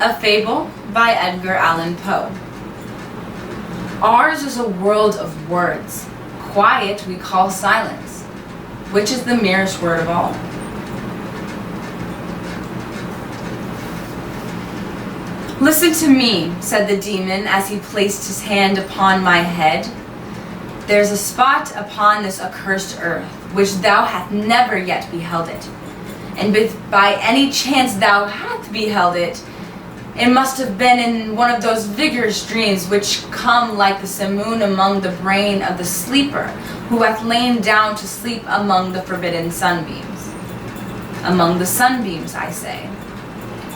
A fable by Edgar Allan Poe. Ours is a world of words. Quiet we call silence, which is the merest word of all. Listen to me, said the demon as he placed his hand upon my head. There's a spot upon this accursed earth, which thou hast never yet beheld it. And if by any chance thou hast beheld it, it must have been in one of those vigorous dreams which come like the simoon among the brain of the sleeper who hath lain down to sleep among the forbidden sunbeams. Among the sunbeams, I say,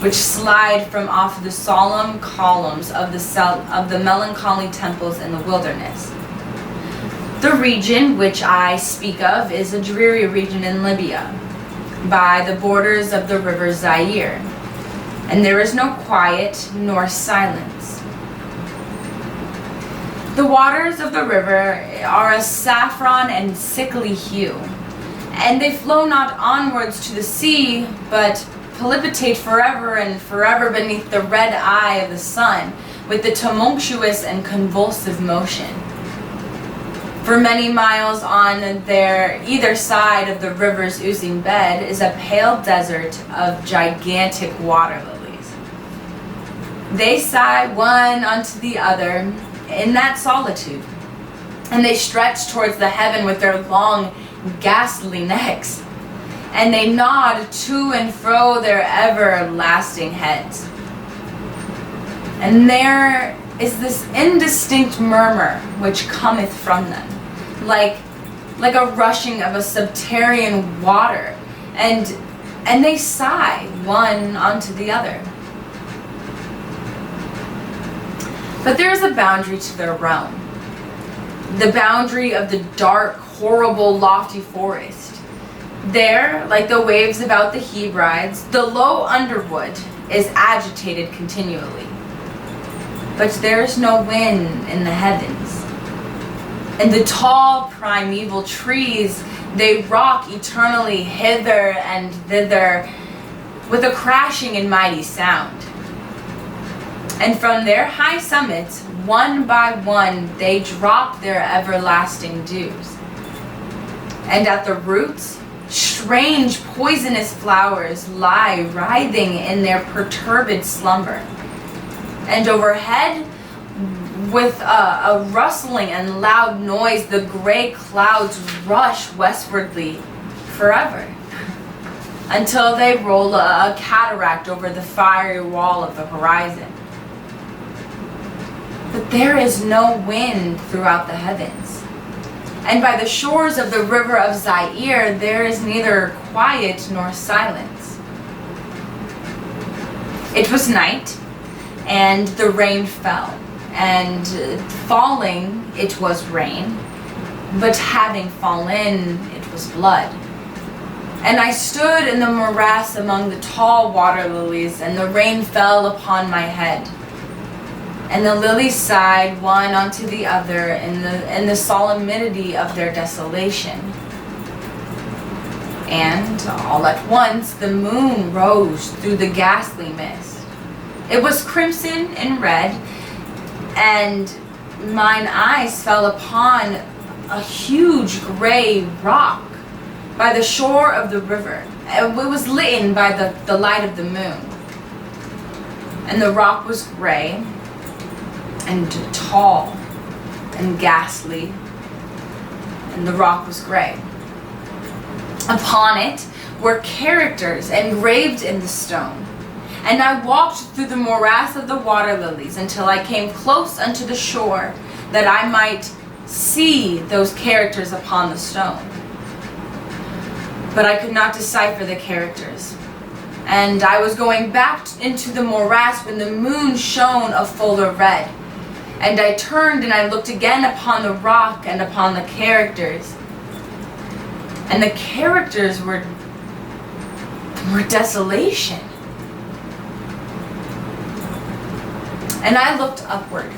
which slide from off the solemn columns of the melancholy temples in the wilderness. The region which I speak of is a dreary region in Libya, by the borders of the river Zaire, and there is no quiet nor silence. The waters of the river are a saffron and sickly hue, and they flow not onwards to the sea, but palpitate forever and forever beneath the red eye of the sun with the tumultuous and convulsive motion. For many miles on their either side of the river's oozing bed is a pale desert of gigantic water lilies. They sigh one unto the other in that solitude, and they stretch towards the heaven with their long, ghastly necks, and they nod to and fro their everlasting heads. And there is this indistinct murmur which cometh from them, like a rushing of a subterranean water, and they sigh one unto the other. But there is a boundary to their realm, the boundary of the dark, horrible, lofty forest. There, like the waves about the Hebrides, the low underwood is agitated continually. But there is no wind in the heavens. And the tall, primeval trees, they rock eternally hither and thither with a crashing and mighty sound. And from their high summits, one by one, they drop their everlasting dews. And at the roots, strange poisonous flowers lie writhing in their perturbed slumber. And overhead, with a rustling and loud noise, the gray clouds rush westwardly forever, until they roll a cataract over the fiery wall of the horizon. But there is no wind throughout the heavens. And by the shores of the river of Zaire, there is neither quiet nor silence. It was night, and the rain fell. And falling, it was rain. But having fallen, it was blood. And I stood in the morass among the tall water lilies, and the rain fell upon my head. And the lilies sighed one unto the other in the solemnity of their desolation. And all at once the moon rose through the ghastly mist. It was crimson and red, and mine eyes fell upon a huge gray rock by the shore of the river. It was lit by the light of the moon. And the rock was gray and tall and ghastly, and the rock was gray. Upon it were characters engraved in the stone, and I walked through the morass of the water lilies until I came close unto the shore, that I might see those characters upon the stone. But I could not decipher the characters, and I was going back into the morass when the moon shone a fuller red. And I turned and I looked again upon the rock and upon the characters. And the characters were desolation. And I looked upward.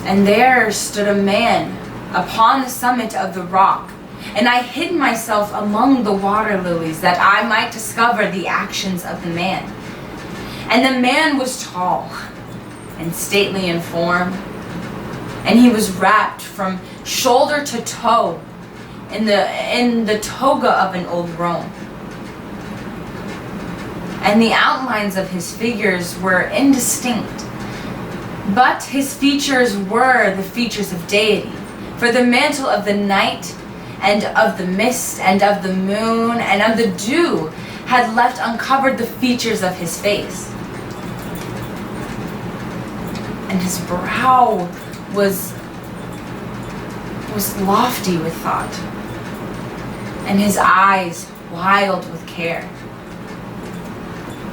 And there stood a man upon the summit of the rock. And I hid myself among the water lilies, that I might discover the actions of the man. And the man was tall and stately in form, and he was wrapped from shoulder to toe in the toga of an old Rome. And the outlines of his figures were indistinct, but his features were the features of deity, for the mantle of the night and of the mist and of the moon and of the dew had left uncovered the features of his face. And his brow was lofty with thought, and his eyes wild with care.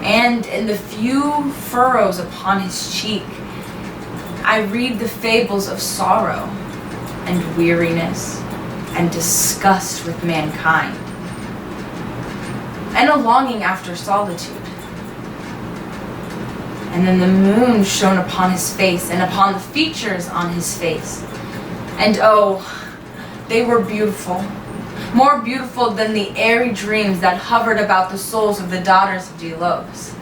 And in the few furrows upon his cheek, I read the fables of sorrow and weariness and disgust with mankind, and a longing after solitude. And then the moon shone upon his face and upon the features on his face. And oh, they were beautiful, more beautiful than the airy dreams that hovered about the souls of the daughters of Delos.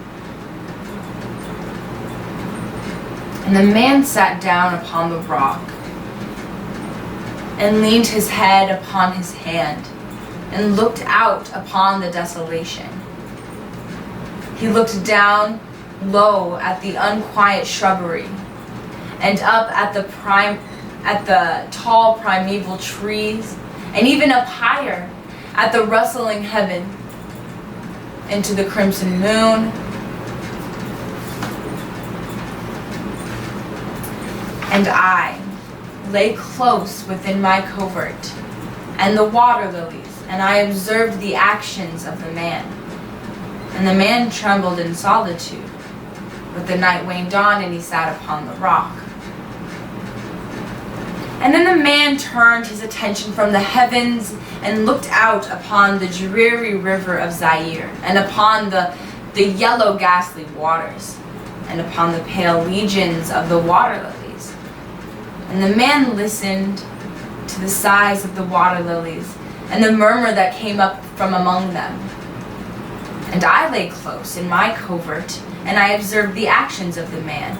And the man sat down upon the rock and leaned his head upon his hand and looked out upon the desolation. He looked down low at the unquiet shrubbery and up at the tall primeval trees, and even up higher at the rustling heaven, into the crimson moon, and I lay close within my covert and the water lilies, and I observed the actions of the man. And the man trembled in solitude, but the night waned on, and he sat upon the rock. And then the man turned his attention from the heavens and looked out upon the dreary river of Zaire, and upon the yellow ghastly waters, and upon the pale legions of the water lilies. And the man listened to the sighs of the water lilies and the murmur that came up from among them. And I lay close in my covert, and I observed the actions of the man.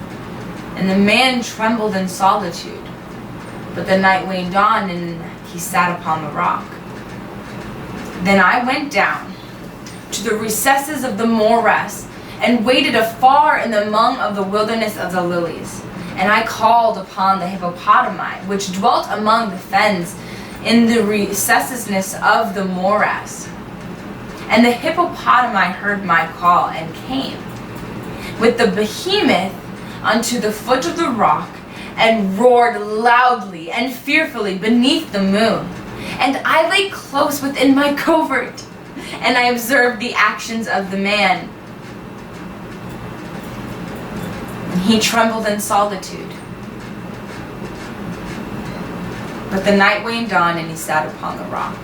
And the man trembled in solitude, but the night waned on, and he sat upon the rock. Then I went down to the recesses of the morass and waited afar in the mung of the wilderness of the lilies. And I called upon the hippopotami, which dwelt among the fens in the recessedness of the morass. And the hippopotami heard my call and came with the behemoth unto the foot of the rock, and roared loudly and fearfully beneath the moon. And I lay close within my covert, and I observed the actions of the man. And he trembled in solitude, but the night waned on, and he sat upon the rock.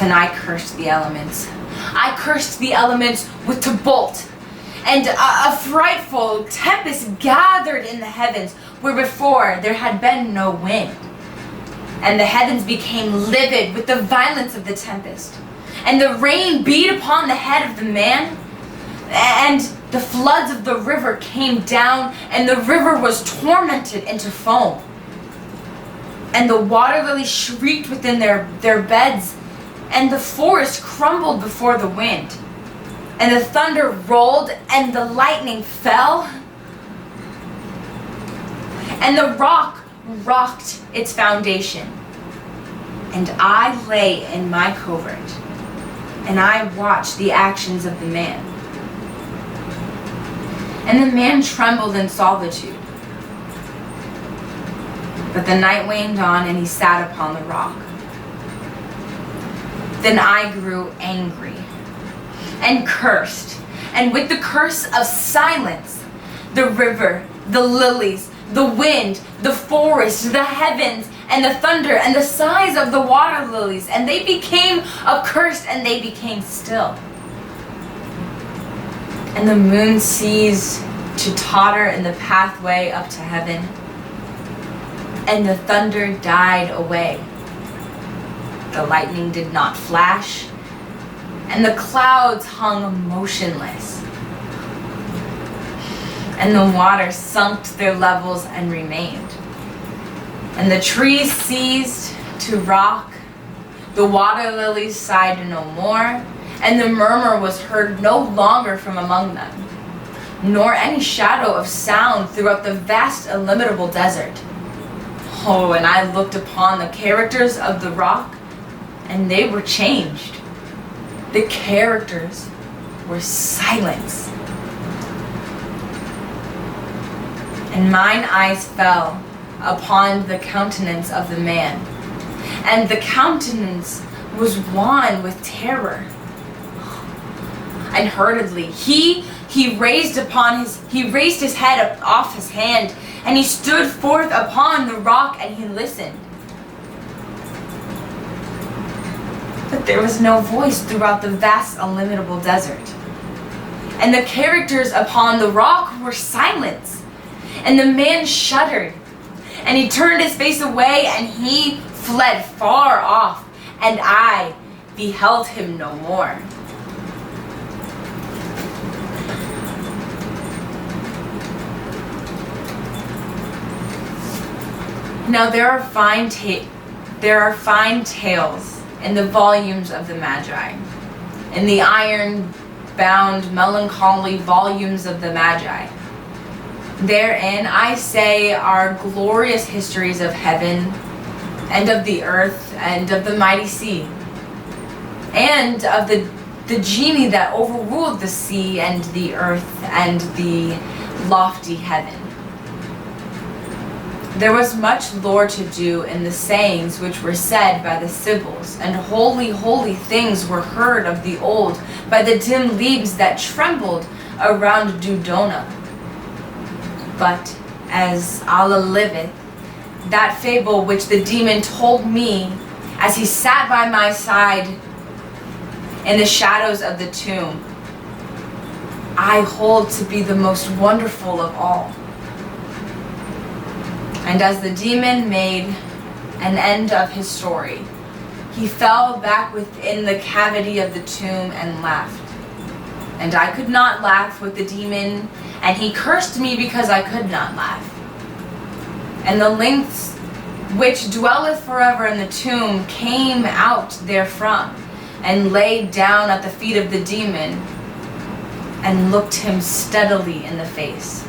And I cursed the elements. I cursed the elements with tumult, and a frightful tempest gathered in the heavens, where before there had been no wind. And the heavens became livid with the violence of the tempest. And the rain beat upon the head of the man, and the floods of the river came down, and the river was tormented into foam. And the water lilies shrieked within their beds, and the forest crumbled before the wind. And the thunder rolled, and the lightning fell, and the rock rocked its foundation. And I lay in my covert, and I watched the actions of the man. And the man trembled in solitude, but the night waned on, and he sat upon the rock. Then I grew angry and cursed, and with the curse of silence, the river, the lilies, the wind, the forest, the heavens, and the thunder, and the sighs of the water lilies, and they became accursed, and they became still. And the moon ceased to totter in the pathway up to heaven, and the thunder died away. The lightning did not flash, and the clouds hung motionless, and the waters sunk to their levels and remained. And the trees ceased to rock, the water lilies sighed no more, and the murmur was heard no longer from among them, nor any shadow of sound throughout the vast illimitable desert. Oh, and I looked upon the characters of the rock, and they were changed. The characters were silence. And mine eyes fell upon the countenance of the man, and the countenance was wan with terror. And hurriedly he raised his head up off his hand, and he stood forth upon the rock, and he listened. But there was no voice throughout the vast illimitable desert. And the characters upon the rock were silent. And the man shuddered, and he turned his face away, and he fled far off, and I beheld him no more. Now there are fine tales in the volumes of the Magi, in the iron-bound, melancholy volumes of the Magi. Therein, I say, are glorious histories of heaven, and of the earth, and of the mighty sea, and of the genii that overruled the sea, and the earth, and the lofty heaven. There was much lore to do in the sayings which were said by the Sibyls, and holy, holy things were heard of the old by the dim leaves that trembled around Dodona. But as Allah liveth, that fable which the demon told me as he sat by my side in the shadows of the tomb, I hold to be the most wonderful of all. And as the demon made an end of his story, he fell back within the cavity of the tomb and laughed. And I could not laugh with the demon, and he cursed me because I could not laugh. And the lynx which dwelleth forever in the tomb came out therefrom, and laid down at the feet of the demon, and looked him steadily in the face.